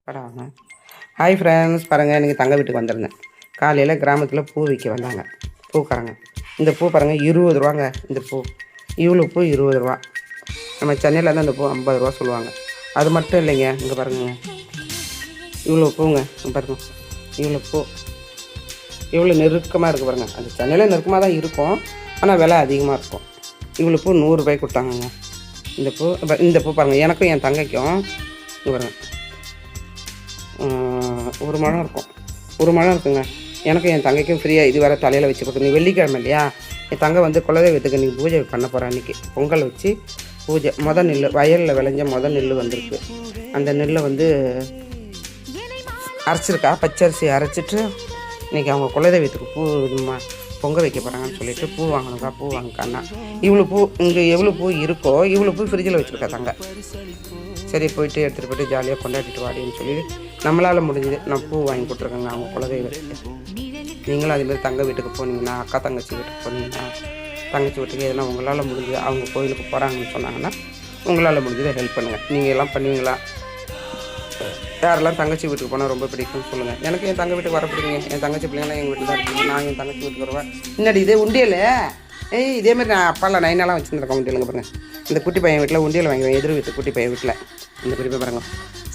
பரவாங்க. Hi friends, பாருங்கள் இன்றைக்கி தங்க வீட்டுக்கு வந்திருந்தேன். காலையில் கிராமத்தில் பூ விற்க வந்தாங்க பூக்காரங்க. இந்த பூ பாருங்கள் 20 ரூபாங்க. இந்த பூ இவ்வளோ பூ 20 ரூபா. நம்ம சென்னையில் தான் இந்த பூ 50 ரூபா சொல்லுவாங்க. அது மட்டும் இல்லைங்க, இங்கே பாருங்க இவ்வளோ பூங்க. பாருங்க இவ்வளோ பூ இவ்வளோ நெருக்கமாக இருக்குது பாருங்கள். அது சென்னையில் நெருக்கமாக தான் இருக்கும், ஆனால் விலை அதிகமாக இருக்கும். இவ்வளோ பூ 100 ரூபாய்க்கு கொடுத்தாங்கங்க. இந்த பூ பாருங்கள், எனக்கும் என் தங்கைக்கும் இங்கே பாருங்கள் ஒரு முழம் இருக்கும். ஒரு முழம் இருக்குங்க. எனக்கும் என் தங்கைக்கும் ஃப்ரீயாக இது வேறு தலையில் வச்சு கொடுத்து. நீ வெள்ளிக்கிழமை இல்லையா, என் தங்கை வந்து குலதெய்வத்துக்கு நீ பூஜை பண்ண போகிற அன்றைக்கி பொங்கல் வச்சு பூஜை. நெல் வயலில் விளைஞ்ச நெல் வந்திருக்கு. அந்த நெல்லை வந்து அரைச்சிருக்கா, பச்சரிசி அரைச்சிட்டு இன்றைக்கி அவங்க குலதெய்வத்துக்கு பொங்கல் வைக்க போகிறாங்கன்னு சொல்லிட்டு பூ வாங்கணுக்கா, பூ வாங்கிக்கான்னா. இவ்வளோ பூ இங்கே எவ்வளோ பூ இருக்கோ இவ்வளோ பூ ஃப்ரிட்ஜில் வச்சுருக்கா தங்க. சரி போயிட்டு எடுத்துகிட்டு போய்ட்டு ஜாலியாக கொண்டாடிட்டு வாடின்னு சொல்லி நம்மளால் முடிஞ்சது நான் பூ வாங்கி கொடுத்துருக்கேங்க அவங்க குலதெய்வத்துக்கு. நீங்களும் அதேமாதிரி தங்க வீட்டுக்கு போனீங்கன்னா, அக்கா தங்கச்சி வீட்டுக்கு போனீங்கன்னா, தங்கச்சி வீட்டுக்கு எதுனா உங்களால் முடிஞ்சது அவங்க கோயிலுக்கு போகிறாங்கன்னு சொன்னாங்கன்னா உங்களால் முடிஞ்சதை ஹெல்ப் பண்ணுங்கள். நீங்கள் எல்லாம் பண்ணுவீங்களா? யாரெல்லாம் தங்கச்சி வீட்டுக்கு போனால் ரொம்ப பிடிக்கும்னு சொல்லுங்கள். எனக்கு என் தங்க வீட்டுக்கு வர பிடிக்குங்க. என் தங்கச்சி பிள்ளைங்களாம் எங்கள் வீட்டில் தான் இருக்கீங்க. நான் என் தங்கச்சி வீட்டுக்கு வருவேன். முன்னாடி இதே உண்டியல் இதேமாதிரி நான் அப்பாவில் 9 நாளாக வச்சுருந்துருக்கேன் உண்டியலுங்க. பாருங்கள் இந்த குட்டி பையன் வீட்டில் உண்டியல் வாங்குவேன். எதிர் வீட்டு குட்டி பையன் வீட்டில் இந்த குறிப்பை பாருங்க,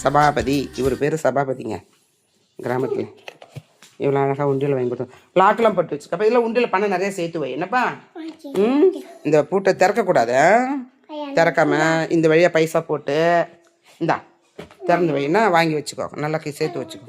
சபாபதி. இவர் பேர் சபாபதிங்க. கிராமத்தில் இவ்வளோ அழகாக உண்டியல் வாங்கி கொடுத்தோம். லாக்கெலாம் போட்டு வச்சுக்க. அப்போ இதில் உண்டியல் பணம் நிறைய சேர்த்து வை. என்னப்பா இந்த பூட்டை திறக்கக்கூடாது. திறக்காமல் இந்த வழியாக பைசா போட்டு இந்தா திறந்து வைன்னா வாங்கி வச்சுக்கோ. நல்லா சேர்த்து வச்சுக்கோ.